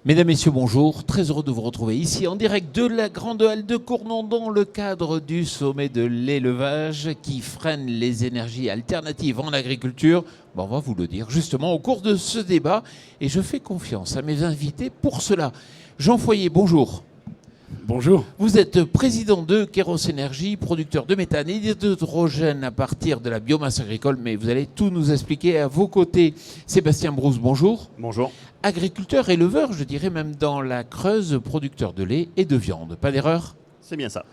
Mesdames, Messieurs, bonjour. Très heureux de vous retrouver ici en direct de la Grande Halle de Cournon dans le cadre du sommet de l'élevage qui freine les énergies alternatives en agriculture. Bon, on va vous le dire justement au cours de ce débat et je fais confiance à mes invités pour cela. Jean Foyer, bonjour. Bonjour. Vous êtes président de Kéros Énergie, producteur de méthane et d'hydrogène à partir de la biomasse agricole, mais vous allez tout nous expliquer à vos côtés. Sébastien Brousse, bonjour. Bonjour. Agriculteur, éleveur, je dirais même dans la Creuse, producteur de lait et de viande. Pas d'erreur ? C'est bien ça.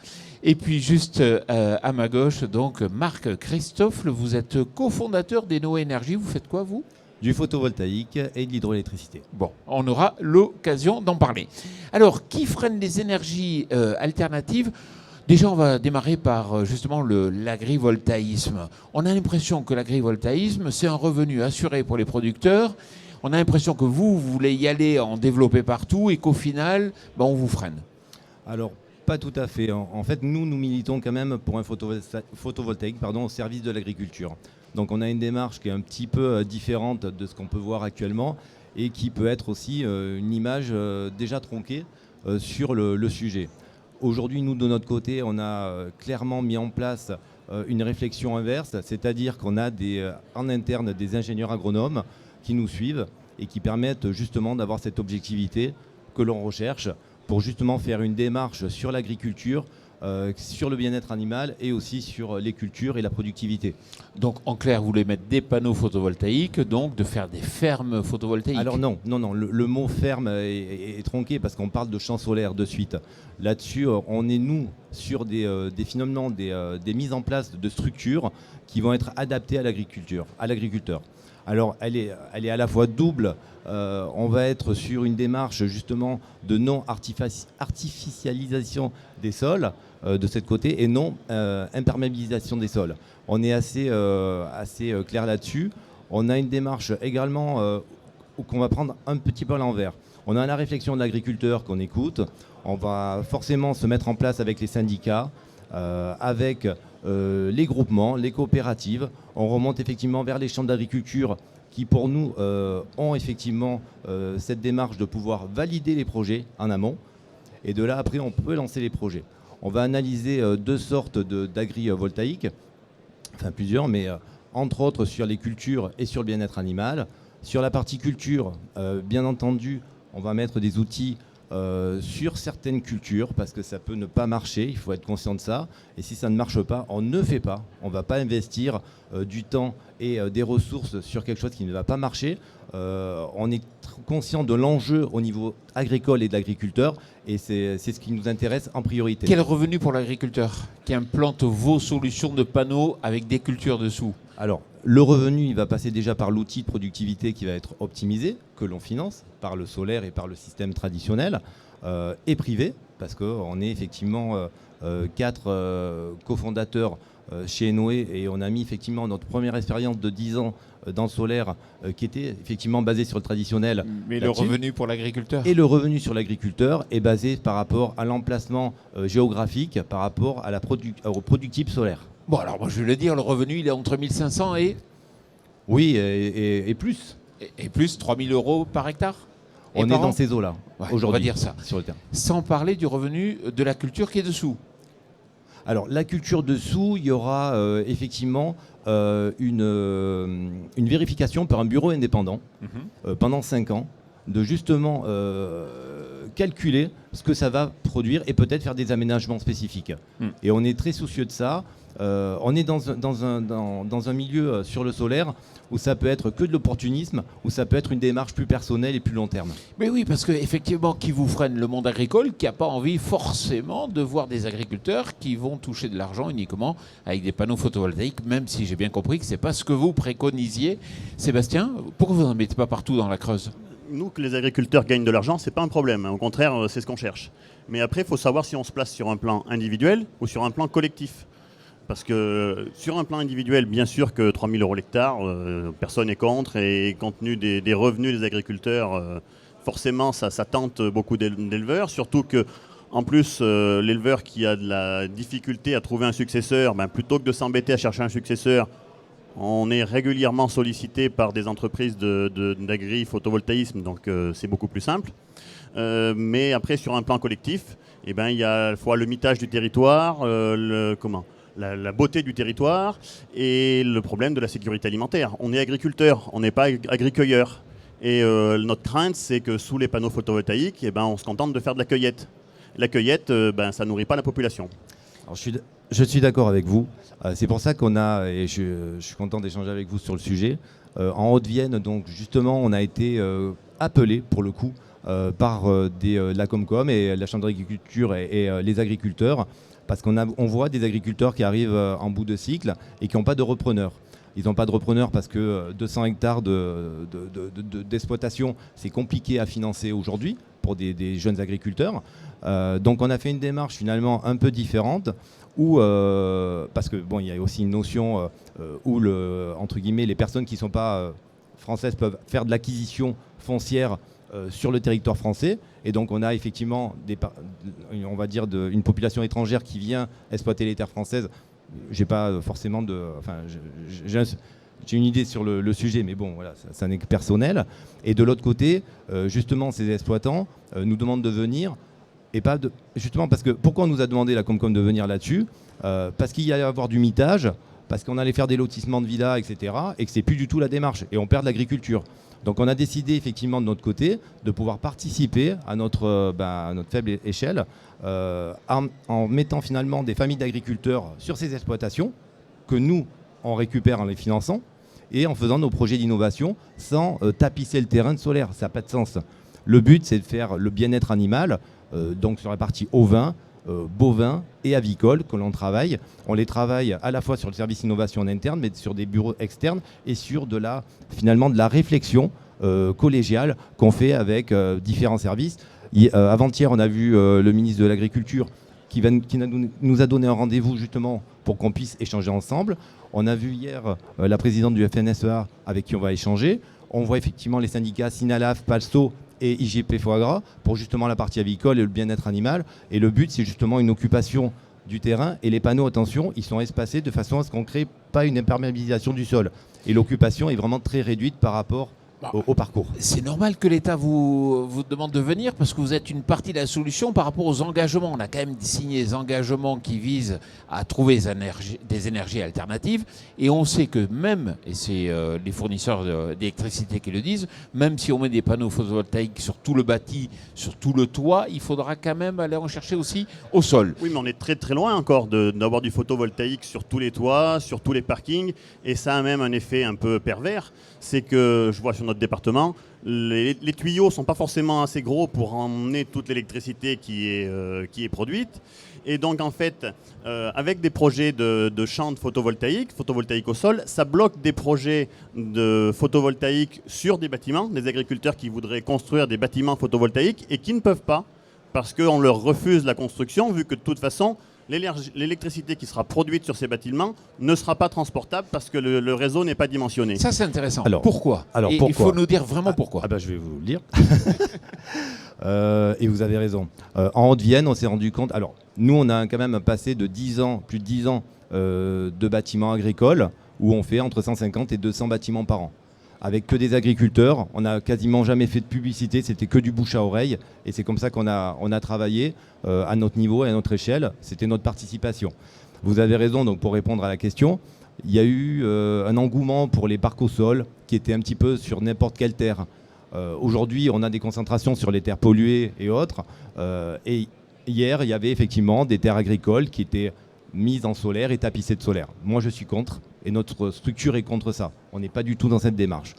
Et puis juste à ma gauche, donc Marc Christophe, vous êtes cofondateur d'Eno Énergie. Vous faites quoi, vous ? Du photovoltaïque et de l'hydroélectricité. Bon, on aura l'occasion d'en parler. Alors, qui freine les énergies alternatives ? Déjà, on va démarrer par justement l'agrivoltaïsme. On a l'impression que l'agrivoltaïsme, c'est un revenu assuré pour les producteurs. On a l'impression que vous voulez y aller, en développer partout et qu'au final, on vous freine. Alors, pas tout à fait. En fait, nous militons quand même pour un photovoltaïque au service de l'agriculture. Donc on a une démarche qui est un petit peu différente de ce qu'on peut voir actuellement et qui peut être aussi une image déjà tronquée sur le sujet. Aujourd'hui, nous, de notre côté, on a clairement mis en place une réflexion inverse, c'est-à-dire qu'on a en interne des ingénieurs agronomes qui nous suivent et qui permettent justement d'avoir cette objectivité que l'on recherche pour justement faire une démarche sur l'agriculture, sur le bien-être animal et aussi sur les cultures et la productivité. Donc en clair, vous voulez mettre des panneaux photovoltaïques, donc de faire des fermes photovoltaïques. Alors non, le mot ferme est tronqué parce qu'on parle de champs solaires de suite. Là-dessus, on est nous sur des mises en place de structures qui vont être adaptées à l'agriculteur. Alors elle est à la fois double, on va être sur une démarche justement de non-artificialisation des sols de cette côté et non imperméabilisation des sols. On est assez clair là-dessus. On a une démarche également qu'on va prendre un petit peu à l'envers. On a la réflexion de l'agriculteur qu'on écoute, on va forcément se mettre en place avec les syndicats, avec les groupements, les coopératives. On remonte effectivement vers les chambres d'agriculture qui pour nous ont effectivement cette démarche de pouvoir valider les projets en amont. Et de là après on peut lancer les projets. On va analyser deux sortes d'agrivoltaïque, enfin plusieurs, mais entre autres sur les cultures et sur le bien-être animal. Sur la partie culture, bien entendu, on va mettre des outils sur certaines cultures parce que ça peut ne pas marcher, il faut être conscient de ça. Et si ça ne marche pas, on ne fait pas. On ne va pas investir du temps et des ressources sur quelque chose qui ne va pas marcher. On est conscient de l'enjeu au niveau agricole et de l'agriculteur et c'est ce qui nous intéresse en priorité. Quel revenu pour l'agriculteur qui implante vos solutions de panneaux avec des cultures dessous ? Alors, le revenu, il va passer déjà par l'outil de productivité qui va être optimisé, que l'on finance par le solaire et par le système traditionnel et privé, parce qu'on est effectivement 4 cofondateurs chez Enoé et on a mis effectivement notre première expérience de 10 ans dans le solaire qui était effectivement basée sur le traditionnel. Mais le revenu pour l'agriculteur ? Et le revenu sur l'agriculteur est basé par rapport à l'emplacement géographique, par rapport à au productible solaire. Bon, alors moi je vais le dire, le revenu il est entre 1500 et... Oui, et plus. Et plus 3000 € par hectare. On est dans ces eaux-là, aujourd'hui, on va dire ça. sur le terrain. Sans parler du revenu de la culture qui est dessous. Alors, la culture dessous, il y aura effectivement une vérification par un bureau indépendant pendant 5 ans, de justement calculer ce que ça va produire et peut-être faire des aménagements spécifiques. Et on est très soucieux de ça. On est dans un milieu sur le solaire où ça peut être que de l'opportunisme, où ça peut être une démarche plus personnelle et plus long terme. Mais oui, parce qu'effectivement, qui vous freine le monde agricole, qui n'a pas envie forcément de voir des agriculteurs qui vont toucher de l'argent uniquement avec des panneaux photovoltaïques, même si j'ai bien compris que ce n'est pas ce que vous préconisiez. Sébastien, pourquoi vous n'en mettez pas partout dans la Creuse ? Nous, que les agriculteurs gagnent de l'argent, c'est pas un problème. Au contraire, c'est ce qu'on cherche. Mais après, il faut savoir si on se place sur un plan individuel ou sur un plan collectif. Parce que sur un plan individuel, bien sûr que 3 000 € l'hectare, personne n'est contre. Et compte tenu des revenus des agriculteurs, forcément, ça tente beaucoup d'éleveurs. Surtout que, en plus, l'éleveur qui a de la difficulté à trouver un successeur, plutôt que de s'embêter à chercher un successeur, on est régulièrement sollicité par des entreprises d'agri-photovoltaïsme, donc c'est beaucoup plus simple. Mais après, sur un plan collectif, eh ben, il y a à la fois le mitage du territoire, la beauté du territoire et le problème de la sécurité alimentaire. On est agriculteur, on n'est pas agricueilleur. Et notre crainte, c'est que sous les panneaux photovoltaïques, eh ben, on se contente de faire de la cueillette. La cueillette, ça nourrit pas la population. Alors, je suis d'accord avec vous. C'est pour ça qu'on a, et je suis content d'échanger avec vous sur le sujet. En Haute-Vienne, donc justement, on a été appelé pour le coup par la Comcom et la Chambre d'agriculture et les agriculteurs, parce qu'on voit des agriculteurs qui arrivent en bout de cycle et qui n'ont pas de repreneurs. Ils n'ont pas de repreneurs parce que 200 hectares d'exploitation, c'est compliqué à financer aujourd'hui pour des jeunes agriculteurs. Donc on a fait une démarche finalement un peu différente où, parce que bon, il y a aussi une notion où entre guillemets, les personnes qui ne sont pas françaises peuvent faire de l'acquisition foncière sur le territoire français. Et donc on a effectivement on va dire une population étrangère qui vient exploiter les terres françaises. J'ai pas forcément j'ai une idée sur le sujet, mais bon, voilà, ça n'est que personnel. Et de l'autre côté, justement, ces exploitants nous demandent de venir, et pas de, justement parce que pourquoi on nous a demandé la Comcom de venir là-dessus, parce qu'il y allait avoir du mitage, parce qu'on allait faire des lotissements de villas, etc., et que c'est plus du tout la démarche, et on perd de l'agriculture. Donc on a décidé effectivement de notre côté de pouvoir participer à notre faible échelle en mettant finalement des familles d'agriculteurs sur ces exploitations que nous on récupère en les finançant et en faisant nos projets d'innovation sans tapisser le terrain de solaire. Ça n'a pas de sens. Le but c'est de faire le bien-être animal, donc sur la partie ovin, bovin et avicole que l'on travaille. On les travaille à la fois sur le service innovation en interne, mais sur des bureaux externes et sur finalement de la réflexion collégiale qu'on fait avec différents services. Avant-hier, on a vu le ministre de l'Agriculture qui nous a donné un rendez-vous justement pour qu'on puisse échanger ensemble. On a vu hier la présidente du FNSEA avec qui on va échanger. On voit effectivement les syndicats Sinalaf, Palso et IGP Foie Gras pour justement la partie avicole et le bien-être animal. Et le but, c'est justement une occupation du terrain. Et les panneaux, attention, ils sont espacés de façon à ce qu'on ne crée pas une imperméabilisation du sol. Et l'occupation est vraiment très réduite par rapport au parcours. C'est normal que l'État vous demande de venir parce que vous êtes une partie de la solution par rapport aux engagements. On a quand même signé des engagements qui visent à trouver des énergies alternatives et on sait que même, et c'est les fournisseurs d'électricité qui le disent, même si on met des panneaux photovoltaïques sur tout le bâti, sur tout le toit, il faudra quand même aller en chercher aussi au sol. Oui, mais on est très très loin encore d'avoir du photovoltaïque sur tous les toits, sur tous les parkings et ça a même un effet un peu pervers. C'est que je vois sur notre département, les tuyaux ne sont pas forcément assez gros pour emmener toute l'électricité qui est produite. Et donc en fait, avec des projets de champs de photovoltaïque au sol, ça bloque des projets de photovoltaïque sur des bâtiments, des agriculteurs qui voudraient construire des bâtiments photovoltaïques et qui ne peuvent pas parce qu'on leur refuse la construction vu que de toute façon, l'électricité qui sera produite sur ces bâtiments ne sera pas transportable parce que le réseau n'est pas dimensionné. Ça, c'est intéressant. Alors, pourquoi pourquoi il faut nous dire vraiment pourquoi. Je vais vous le dire. Et vous avez raison. En Haute-Vienne, on s'est rendu compte... Alors, nous, on a quand même passé plus de 10 ans de bâtiments agricoles où on fait entre 150 et 200 bâtiments par an. Avec que des agriculteurs, on n'a quasiment jamais fait de publicité, c'était que du bouche à oreille. Et c'est comme ça qu'on a travaillé à notre niveau et à notre échelle. C'était notre participation. Vous avez raison, donc pour répondre à la question, il y a eu un engouement pour les parcs au sol qui était un petit peu sur n'importe quelle terre. Aujourd'hui, on a des concentrations sur les terres polluées et autres. Et hier, il y avait effectivement des terres agricoles qui étaient mises en solaire et tapissées de solaire. Moi, je suis contre. Et notre structure est contre ça. On n'est pas du tout dans cette démarche.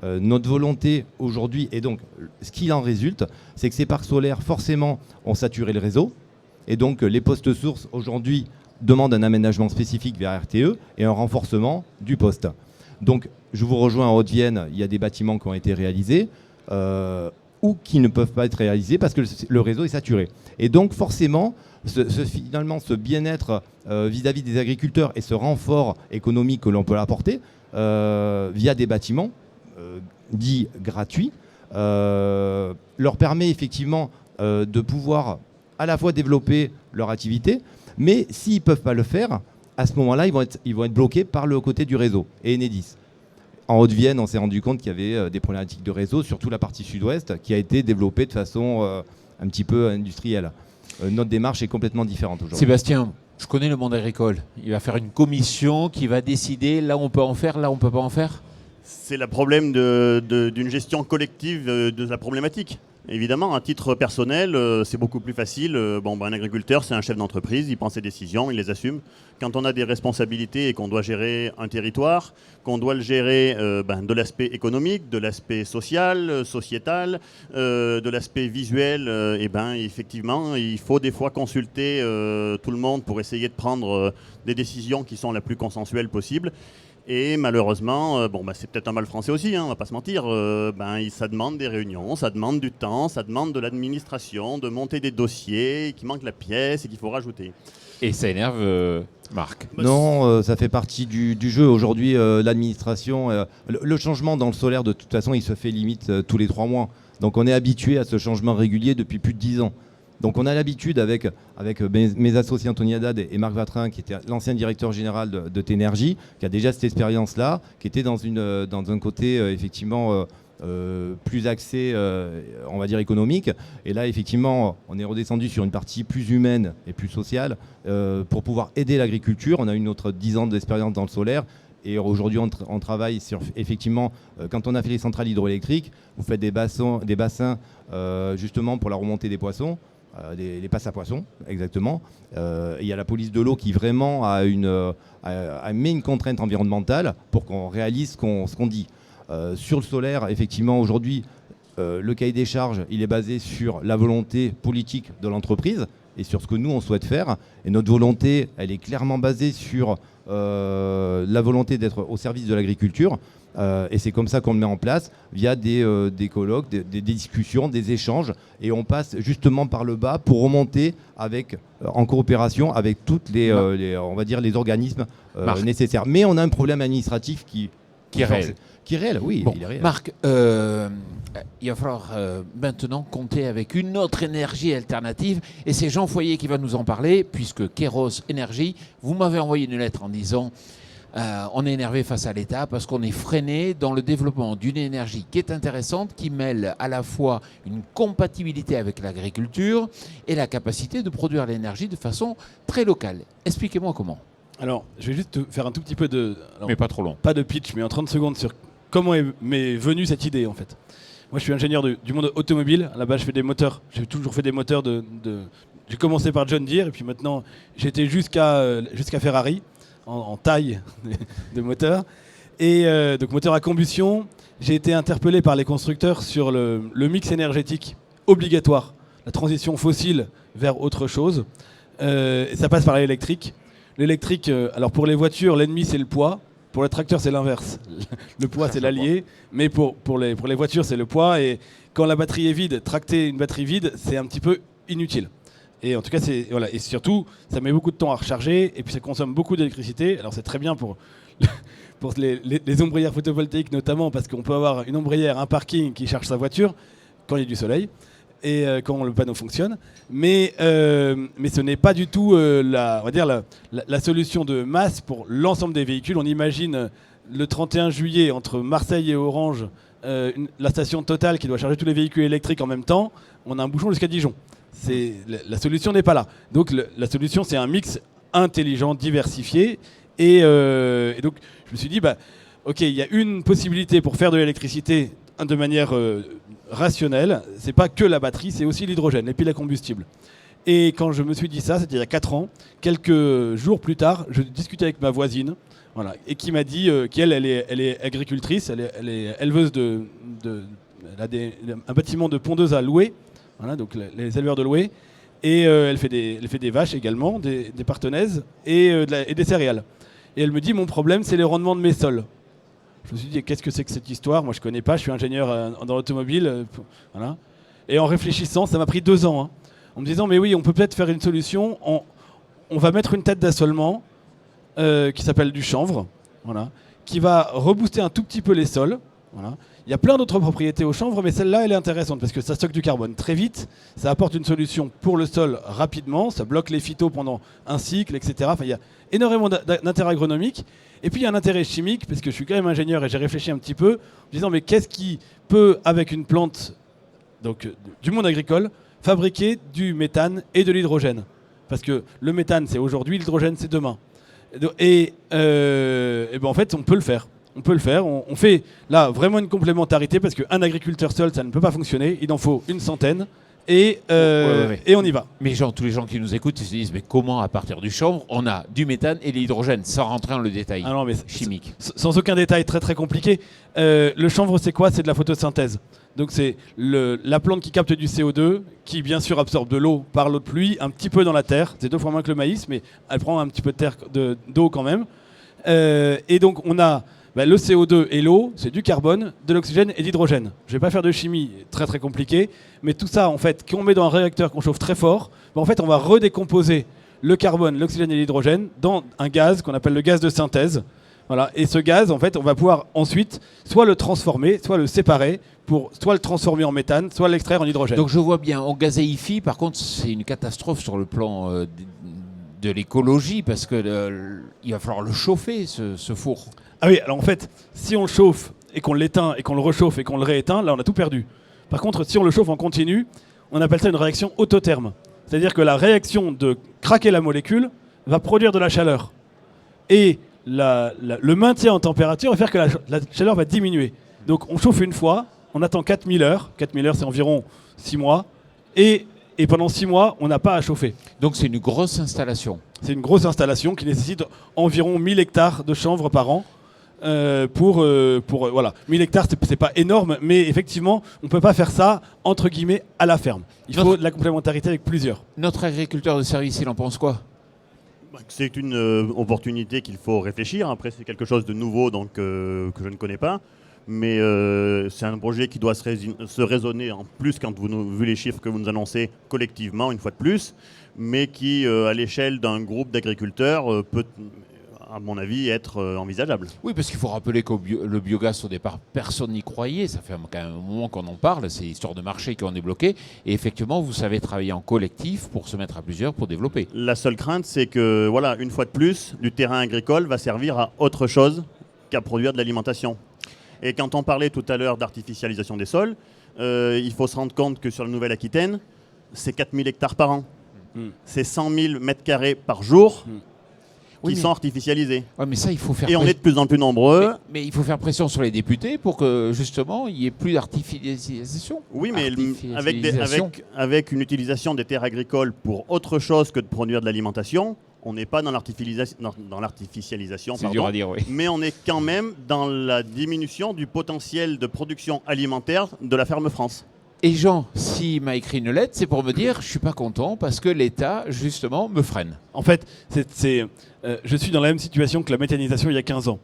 Notre volonté aujourd'hui, et donc ce qu'il en résulte, c'est que ces parcs solaires, forcément, ont saturé le réseau. Et donc les postes sources, aujourd'hui, demandent un aménagement spécifique vers RTE et un renforcement du poste. Donc je vous rejoins en Haute-Vienne, il y a des bâtiments qui ont été réalisés ou qui ne peuvent pas être réalisés parce que le réseau est saturé. Et donc forcément, finalement, ce bien-être vis-à-vis des agriculteurs et ce renfort économique que l'on peut apporter via des bâtiments dits gratuits leur permet effectivement de pouvoir à la fois développer leur activité, mais s'ils ne peuvent pas le faire, à ce moment-là, ils vont être bloqués par le côté du réseau et Enedis. en Haute-Vienne, on s'est rendu compte qu'il y avait des problématiques de réseau, surtout la partie sud-ouest, qui a été développée de façon un petit peu industrielle. Notre démarche est complètement différente aujourd'hui. Sébastien, je connais le monde agricole. Il va faire une commission qui va décider là on peut en faire, là on peut pas en faire. C'est le problème d'une gestion collective de la problématique. Évidemment, à titre personnel, c'est beaucoup plus facile. Un agriculteur, c'est un chef d'entreprise, il prend ses décisions, il les assume. Quand on a des responsabilités et qu'on doit gérer un territoire, qu'on doit le gérer de l'aspect économique, de l'aspect social, sociétal, de l'aspect visuel, effectivement, il faut des fois consulter tout le monde pour essayer de prendre des décisions qui sont la plus consensuelles possible. Et malheureusement, c'est peut-être un mal français aussi, on va pas se mentir, ça demande des réunions, ça demande du temps, ça demande de l'administration, de monter des dossiers, qu'il manque la pièce et qu'il faut rajouter. Et ça énerve Marc. Non, ça fait partie du jeu. Aujourd'hui, l'administration, le changement dans le solaire, de toute façon, il se fait limite tous les 3 mois. Donc on est habitué à ce changement régulier depuis plus de 10 ans. Donc on a l'habitude avec mes associés Anthony Haddad et Marc Vatrin, qui était l'ancien directeur général de Ténergie, qui a déjà cette expérience-là, qui était dans un côté effectivement plus axé, on va dire, économique. Et là, effectivement, on est redescendu sur une partie plus humaine et plus sociale pour pouvoir aider l'agriculture. On a une autre 10 ans d'expérience dans le solaire. Et aujourd'hui, on travaille sur, effectivement, quand on a fait les centrales hydroélectriques, vous faites des bassins justement pour la remontée des poissons. Les passes à poissons, exactement. Il y a la police de l'eau qui vraiment met une contrainte environnementale pour qu'on réalise ce qu'on dit. Sur le solaire, effectivement, aujourd'hui, le cahier des charges, il est basé sur la volonté politique de l'entreprise et sur ce que nous, on souhaite faire. Et notre volonté, elle est clairement basée sur la volonté d'être au service de l'agriculture. Et c'est comme ça qu'on le met en place, via des colloques, des discussions, des échanges. Et on passe justement par le bas pour remonter en coopération avec toutes on va dire, les organismes nécessaires. Mais on a un problème administratif qui est réel. Qui est réel, oui, il est réel. Marc, il va falloir maintenant compter avec une autre énergie alternative. Et c'est Jean Foyer qui va nous en parler, puisque Kéros Énergie, vous m'avez envoyé une lettre en disant... on est énervé face à l'État parce qu'on est freiné dans le développement d'une énergie qui est intéressante, qui mêle à la fois une compatibilité avec l'agriculture et la capacité de produire l'énergie de façon très locale. Expliquez-moi comment. Alors, je vais juste faire un tout petit peu mais pas trop long. Pas de pitch, mais en 30 secondes sur comment m'est venue cette idée en fait. Moi, je suis ingénieur du monde automobile. À la base, je fais des moteurs. J'ai toujours fait des moteurs J'ai commencé par John Deere et puis maintenant, j'étais jusqu'à Ferrari. En taille de moteur. Et donc moteur à combustion, j'ai été interpellé par les constructeurs sur le mix énergétique obligatoire, la transition fossile vers autre chose. Et ça passe par l'électrique. L'électrique, alors pour les voitures, l'ennemi c'est le poids. Pour les tracteurs, c'est l'inverse. Le poids, c'est l'allié. Mais pour les voitures, c'est le poids. Et quand la batterie est vide, tracter une batterie vide, c'est un petit peu inutile. Et en tout cas, et surtout, ça met beaucoup de temps à recharger et puis ça consomme beaucoup d'électricité. Alors c'est très bien pour les ombrières photovoltaïques notamment, parce qu'on peut avoir une ombrière, un parking qui charge sa voiture quand il y a du soleil et quand le panneau fonctionne. Mais ce n'est pas du tout on va dire la solution de masse pour l'ensemble des véhicules. On imagine le 31 juillet entre Marseille et Orange, la station Total qui doit charger tous les véhicules électriques en même temps. On a un bouchon jusqu'à Dijon. La solution n'est pas là. Donc la solution, c'est un mix intelligent, diversifié. Et donc je me suis dit, ok, il y a une possibilité pour faire de l'électricité de manière rationnelle. C'est pas que la batterie, c'est aussi l'hydrogène et puis la combustible. Et quand je me suis dit ça, c'était il y a 4 ans, quelques jours plus tard, je discutais avec ma voisine, voilà, et qui m'a dit qu'elle est agricultrice, elle est éleveuse elle a un bâtiment de pondeuse à louer. Voilà, donc les éleveurs de louer. Et elle fait des vaches également, des partenaises et des céréales. Et elle me dit, mon problème, c'est les rendements de mes sols. Je me suis dit, qu'est-ce que c'est que cette histoire? Moi, je ne connais pas, je suis ingénieur dans l'automobile. Voilà. Et en réfléchissant, ça m'a pris 2 ans. En me disant, mais oui, on peut peut-être faire une solution. On va mettre une tête d'assolement qui s'appelle du chanvre, voilà, qui va rebooster un tout petit peu les sols. Voilà. Il y a plein d'autres propriétés au chanvre, mais celle-là, elle est intéressante parce que ça stocke du carbone très vite, ça apporte une solution pour le sol rapidement, ça bloque les phytos pendant un cycle, etc. Enfin, il y a énormément d'intérêt agronomique. Et puis il y a un intérêt chimique, parce que je suis quand même ingénieur et j'ai réfléchi un petit peu, en disant mais qu'est-ce qui peut, avec une plante donc, du monde agricole, fabriquer du méthane et de l'hydrogène? Parce que le méthane, c'est aujourd'hui, l'hydrogène, c'est demain. Et ben en fait, on peut le faire. On peut le faire. On fait là vraiment une complémentarité parce qu'un agriculteur seul, ça ne peut pas fonctionner. Il en faut une centaine. Et on y va. Mais tous les gens qui nous écoutent, ils se disent mais comment à partir du chanvre on a du méthane et de l'hydrogène sans rentrer dans le détail chimique. Sans aucun détail très très compliqué. Le chanvre c'est quoi? C'est de la photosynthèse. Donc c'est la plante qui capte du CO2, qui bien sûr absorbe de l'eau par l'eau de pluie, un petit peu dans la terre. C'est 2 fois moins que le maïs, mais elle prend un petit peu de terre d'eau quand même. Et donc on a le CO2 et l'eau, c'est du carbone, de l'oxygène et de l'hydrogène. Je ne vais pas faire de chimie très très compliquée, mais tout ça, en fait, qu'on met dans un réacteur qu'on chauffe très fort, en fait, on va redécomposer le carbone, l'oxygène et l'hydrogène dans un gaz qu'on appelle le gaz de synthèse. Voilà. Et ce gaz, en fait, on va pouvoir ensuite soit le transformer, soit le séparer, pour soit le transformer en méthane, soit l'extraire en hydrogène. Donc je vois bien, on gazéifie, par contre, c'est une catastrophe sur le plan de l'écologie, parce que il va falloir le chauffer, ce four. Ah oui, alors en fait, si on le chauffe et qu'on l'éteint et qu'on le réchauffe et qu'on le rééteint, là on a tout perdu. Par contre, si on le chauffe en continu, on appelle ça une réaction autotherme. C'est-à-dire que la réaction de craquer la molécule va produire de la chaleur. Et le maintien en température va faire que la chaleur va diminuer. Donc on chauffe une fois, on attend 4000 heures. 4000 heures, c'est environ 6 mois. Et pendant 6 mois, on n'a pas à chauffer. Donc c'est une grosse installation. C'est une grosse installation qui nécessite environ 1000 hectares de chanvre par an. Voilà, 1000 hectares, c'est pas énorme, mais effectivement, on ne peut pas faire ça, entre guillemets, à la ferme. Il faut de la complémentarité avec plusieurs. Notre agriculteur de service, il en pense quoi? C'est une opportunité qu'il faut réfléchir. Après, c'est quelque chose de nouveau donc, que je ne connais pas. Mais c'est un projet qui doit se raisonner en plus quand vu les chiffres que vous nous annoncez collectivement, une fois de plus, mais qui, à l'échelle d'un groupe d'agriculteurs, peut, à mon avis, être envisageable. Oui, parce qu'il faut rappeler que le biogaz, au départ, personne n'y croyait. Ça fait quand même un moment qu'on en parle. C'est l'histoire de marché qui en est bloqué. Et effectivement, vous savez travailler en collectif pour se mettre à plusieurs, pour développer. La seule crainte, c'est que, voilà, une fois de plus, du terrain agricole va servir à autre chose qu'à produire de l'alimentation. Et quand on parlait tout à l'heure d'artificialisation des sols, il faut se rendre compte que sur la Nouvelle-Aquitaine, c'est 4000 hectares par an. C'est 100 000 mètres carrés par jour qui sont artificialisés. Ouais, mais ça, il faut faire Et on est de plus en plus nombreux. Mais il faut faire pression sur les députés pour que, justement, il n'y ait plus d'artificialisation. Oui, mais avec une utilisation des terres agricoles pour autre chose que de produire de l'alimentation, on n'est pas dans l'artificialisation, c'est dur à dire, oui. Mais on est quand même dans la diminution du potentiel de production alimentaire de la ferme France. Et Jean, s'il m'a écrit une lettre, c'est pour me dire je suis pas content parce que l'État, justement, me freine. En fait, je suis dans la même situation que la méthanisation il y a 15 ans.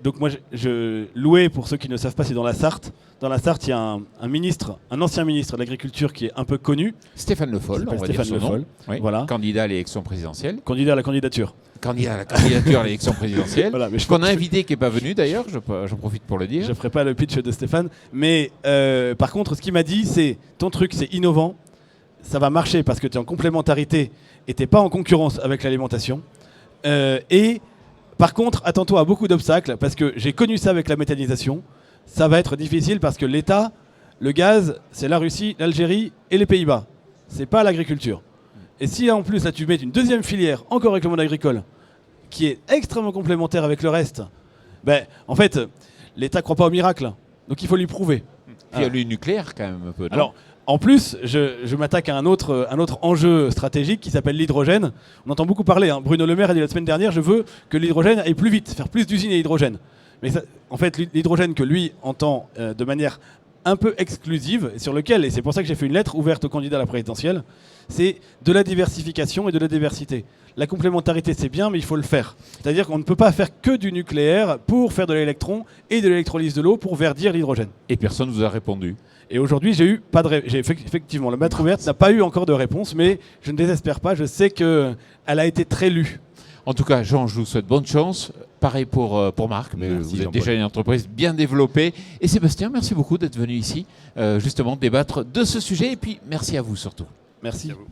Donc moi, je louais, pour ceux qui ne savent pas, c'est dans la Sarthe. Dans la Sarthe, il y a un ancien ministre de l'Agriculture qui est un peu connu. Stéphane Le Foll, on va dire son nom. Oui. Voilà. Candidat à l'élection présidentielle. Candidat à la candidature. Candidat à la candidature à l'élection présidentielle. Voilà, qu'on a invité qui n'est pas venu d'ailleurs, j'en profite pour le dire. Je ne ferai pas le pitch de Stéphane. Mais par contre, ce qu'il m'a dit, c'est ton truc, c'est innovant. Ça va marcher parce que tu es en complémentarité et tu n'es pas en concurrence avec l'alimentation. Et par contre, attends-toi à beaucoup d'obstacles parce que j'ai connu ça avec la méthanisation. Ça va être difficile parce que l'État, le gaz, c'est la Russie, l'Algérie et les Pays-Bas. C'est pas l'agriculture. Et si en plus là tu mets une deuxième filière, encore avec le monde agricole, qui est extrêmement complémentaire avec le reste, en fait, l'État ne croit pas au miracle. Donc il faut lui prouver. Puis il y a le nucléaire quand même un peu. Non? Alors, en plus, je m'attaque à un autre enjeu stratégique qui s'appelle l'hydrogène. On entend beaucoup parler. Bruno Le Maire a dit la semaine dernière, je veux que l'hydrogène aille plus vite, faire plus d'usines à hydrogène. Mais ça, en fait, l'hydrogène que lui entend de manière un peu exclusive, sur lequel, et c'est pour ça que j'ai fait une lettre ouverte aux candidats à la présidentielle, c'est de la diversification et de la diversité. La complémentarité, c'est bien, mais il faut le faire. C'est-à-dire qu'on ne peut pas faire que du nucléaire pour faire de l'électron et de l'électrolyse de l'eau pour verdir l'hydrogène. Et personne ne vous a répondu. Et aujourd'hui, effectivement, la lettre ouverte n'a pas eu encore de réponse, mais je ne désespère pas, je sais qu'elle a été très lue. En tout cas, Jean, je vous souhaite bonne chance. Pareil pour Marc, mais Merci, vous êtes Jean-Paul. déjà une entreprise bien développée. Et Sébastien, merci beaucoup d'être venu ici, justement, débattre de ce sujet. Et puis, merci à vous surtout. Merci. Merci à vous.